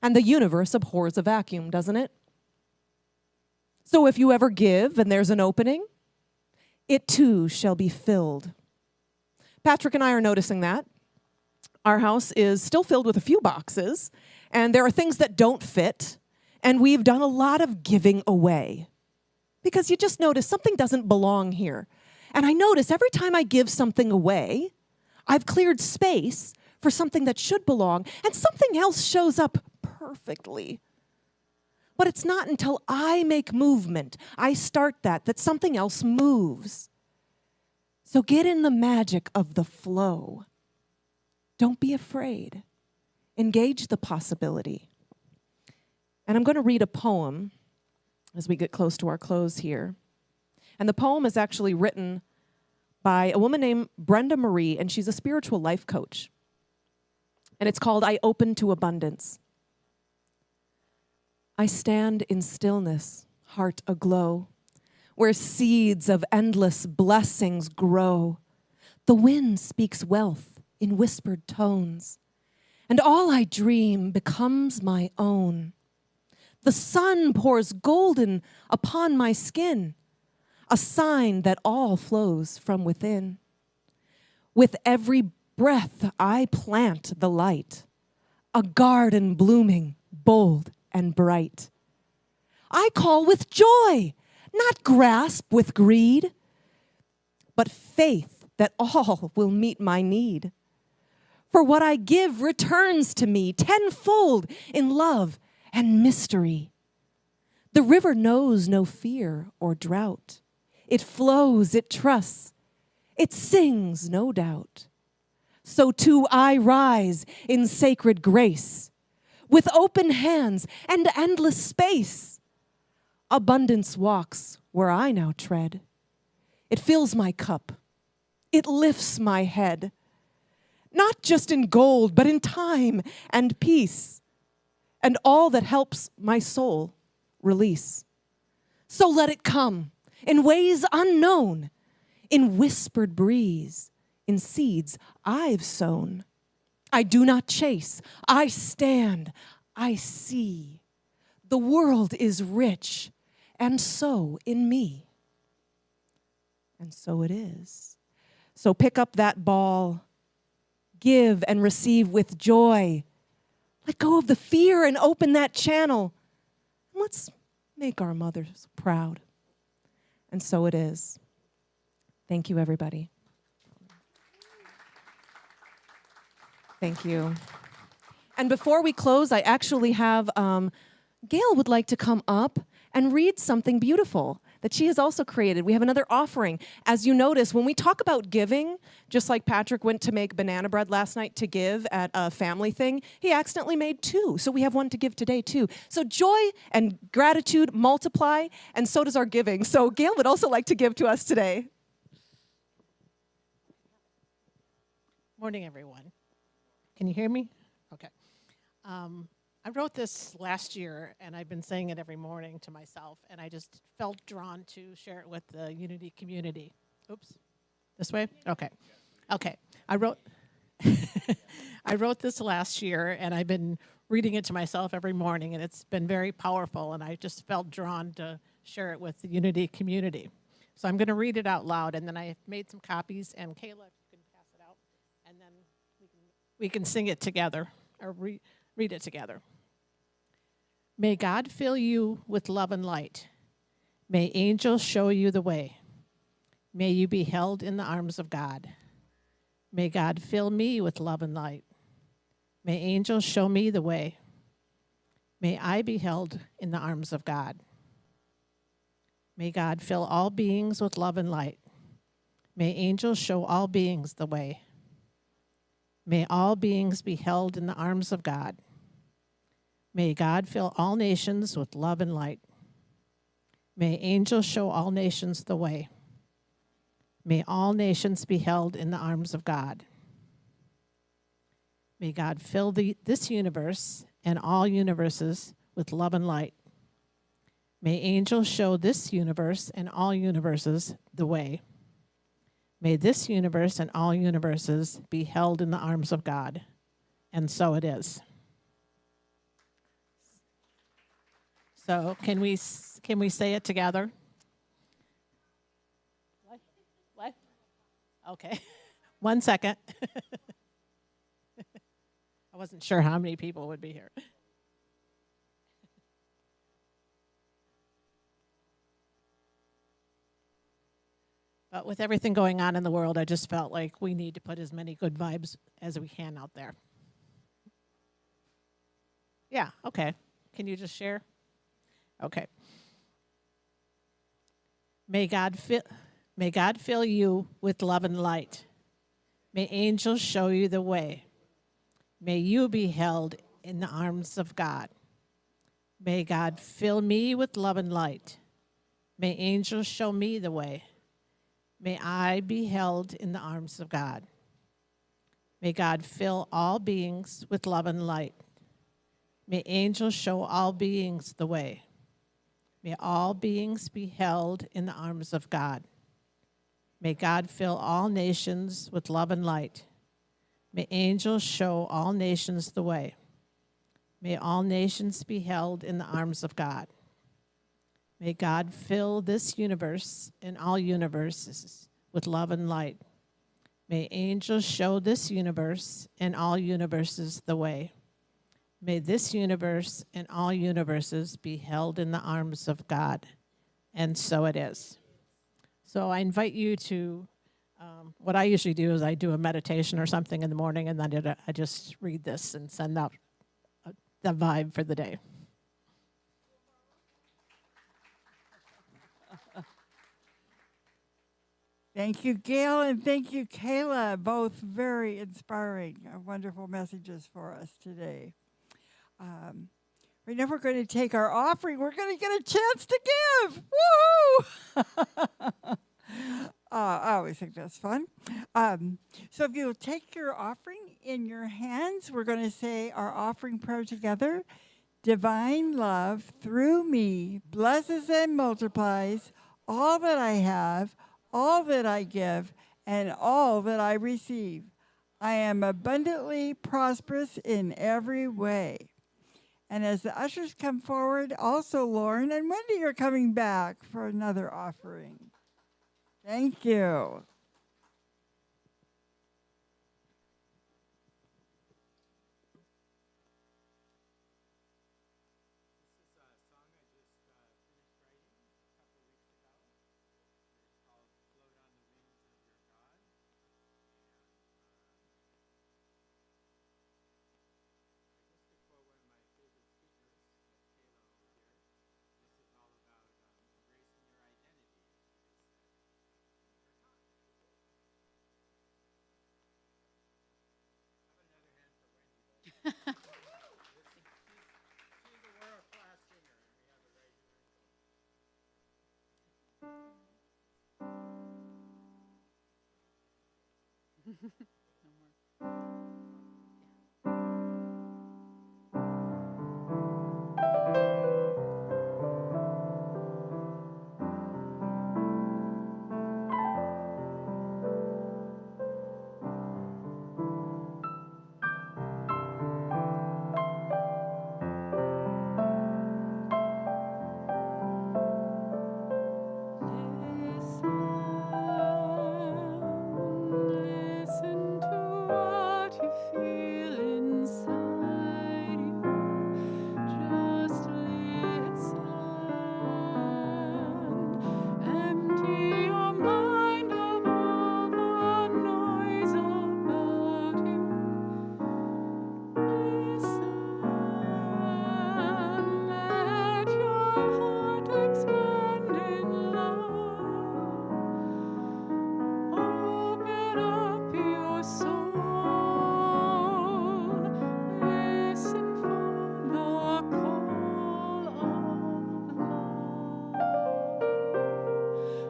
And the universe abhors a vacuum, doesn't it? So if you ever give and there's an opening, it too shall be filled. Patrick and I are noticing that. Our house is still filled with a few boxes, and there are things that don't fit, and we've done a lot of giving away. Because you just notice something doesn't belong here. And I notice every time I give something away, I've cleared space for something that should belong, and something else shows up perfectly. But it's not until I make movement, I start that something else moves. So get in the magic of the flow. Don't be afraid. Engage the possibility. And I'm going to read a poem as we get close to our close here. And the poem is actually written by a woman named Brenda Marie, and she's a spiritual life coach. And it's called I Open to Abundance. I stand in stillness, heart aglow, where seeds of endless blessings grow. The wind speaks wealth in whispered tones, and all I dream becomes my own. The sun pours golden upon my skin, a sign that all flows from within. With every breath I plant the light, a garden blooming, bold and bright. I call with joy, not grasp with greed, but faith that all will meet my need. For what I give returns to me tenfold in love and mystery. The river knows no fear or drought. It flows, it trusts, it sings, no doubt. So too I rise in sacred grace, with open hands and endless space. Abundance walks where I now tread. It fills my cup. It lifts my head. Not just in gold, but in time and peace, and all that helps my soul release. So let it come in ways unknown, in whispered breeze, in seeds I've sown. I do not chase, I stand, I see. The world is rich, and so in me. And so it is. So pick up that ball, give and receive with joy. Let go of the fear and open that channel. Let's make our mothers proud. And so it is. Thank you, everybody. Thank you. And before we close, I actually have Gail would like to come up and read something beautiful that she has also created. We have another offering. As you notice, when we talk about giving, just like Patrick went to make banana bread last night to give at a family thing, he accidentally made two. So we have one to give today too. So joy and gratitude multiply, and so does our giving. So Gail would also like to give to us today. Morning, everyone. Can you hear me? Okay. I wrote this last year, and I've been saying it every morning to myself, and I just felt drawn to share it with the Unity community. Oops. This way? Okay. Okay. I wrote this last year, and I've been reading it to myself every morning, and it's been very powerful, and I just felt drawn to share it with the Unity community. So I'm going to read it out loud, and then I made some copies, and Kayla, if you can pass it out, and then we can sing it together, or read it together. May God fill you with love and light. May angels show you the way. May you be held in the arms of God. May God fill me with love and light. May angels show me the way. May I be held in the arms of God. May God fill all beings with love and light. May angels show all beings the way. May all beings be held in the arms of God. May God fill all nations with love and light. May angels show all nations the way. May all nations be held in the arms of God. May God fill this universe and all universes with love and light. May angels show this universe and all universes the way. May this universe and all universes be held in the arms of God. And so it is. So can we say it together? What? Okay. 1 second. I wasn't sure how many people would be here. But with everything going on in the world, I just felt like we need to put as many good vibes as we can out there. Yeah, okay. Can you just share? Okay. May God fill you with love and light. May angels show you the way. May you be held in the arms of God. May God fill me with love and light. May angels show me the way. May I be held in the arms of God. May God fill all beings with love and light. May angels show all beings the way. May all beings be held in the arms of God. May God fill all nations with love and light. May angels show all nations the way. May all nations be held in the arms of God. May God fill this universe and all universes with love and light. May angels show this universe and all universes the way. May this universe and all universes be held in the arms of God. And so it is. So I invite you to, what I usually do is I do a meditation or something in the morning, and then I just read this and send out the vibe for the day. Thank you, Gail, and thank you, Kayla. Both very inspiring, wonderful messages for us today. Right now we're going to take our offering. We're going to get a chance to give. Woohoo! I always think that's fun. So if you'll take your offering in your hands, we're going to say our offering prayer together. Divine love through me blesses and multiplies all that I have, all that I give, and all that I receive. I am abundantly prosperous in every way. And as the ushers come forward, also Lauren and Wendy are coming back for another offering. Thank you. Listen to what you feel inside you. Just listen. Empty your mind of all the noise about you. Listen. Let your heart expand in love. Open up your soul. Listen for the call of love.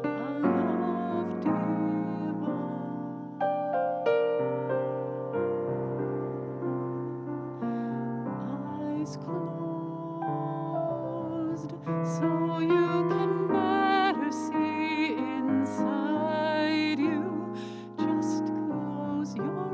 A love divine. Eyes closed so you can better see inside you. Just close your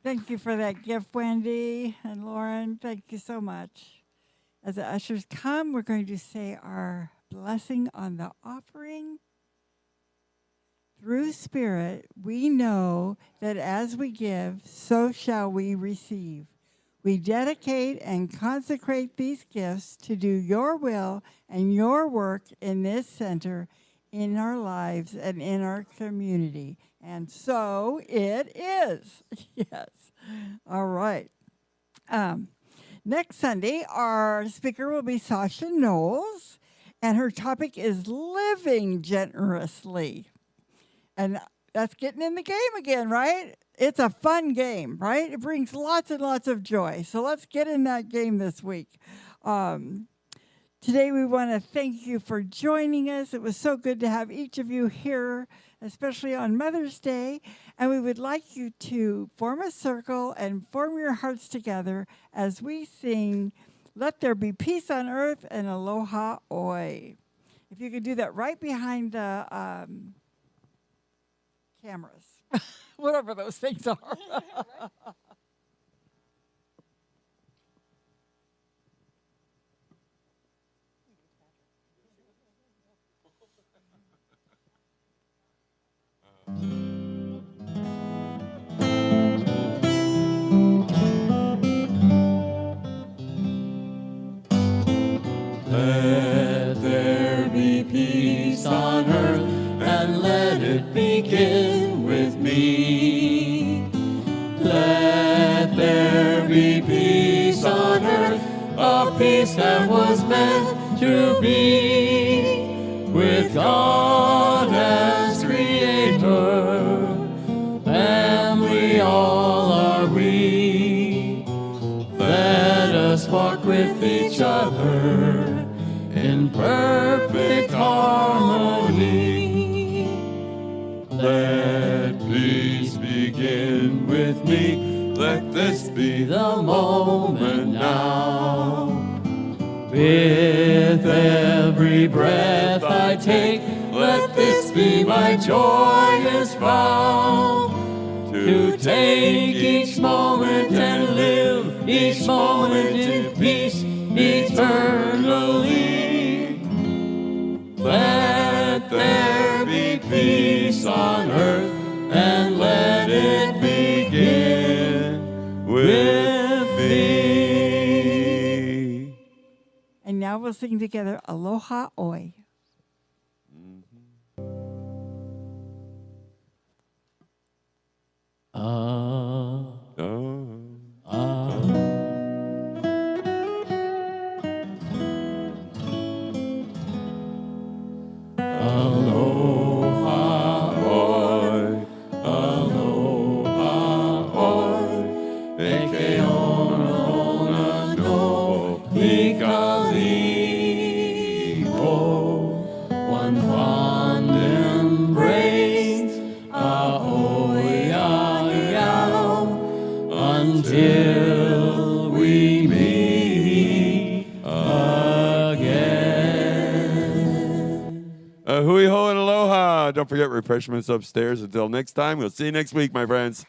Thank you for that gift, Wendy and Lauren. Thank you so much. As the ushers come, we're going to say our blessing on the offering. Through Spirit, we know that as we give, so shall we receive. We dedicate and consecrate these gifts to do your will and your work in this center, in our lives, and in our community. And so it is. Yes. All right. Next Sunday, our speaker will be Sasha Knowles, and her topic is living generously. And that's getting in the game again, right? It's a fun game, right? It brings lots and lots of joy. So let's get in that game this week. Today, we want to thank you for joining us. It was so good to have each of you here, especially on Mother's Day. And we would like you to form a circle and form your hearts together as we sing, "Let There Be Peace on Earth" and "Aloha Oi." If you could do that right behind the cameras, whatever those things are. Let there be peace on earth, and let it begin with me. Let there be peace on earth, a peace that was meant to be, with God as creator, family all are we. Let us walk with each other in perfect harmony. Let peace begin with me. Let this be the moment now. With every breath I take, let this be my joyous vow. To take each moment and live each moment in peace eternally. Let there be peace on earth, and let it begin with me. And now we'll sing together "Aloha Oi." One fond embrace, until we meet again. Hui ho and aloha. Don't forget refreshments upstairs. Until next time, we'll see you next week, my friends.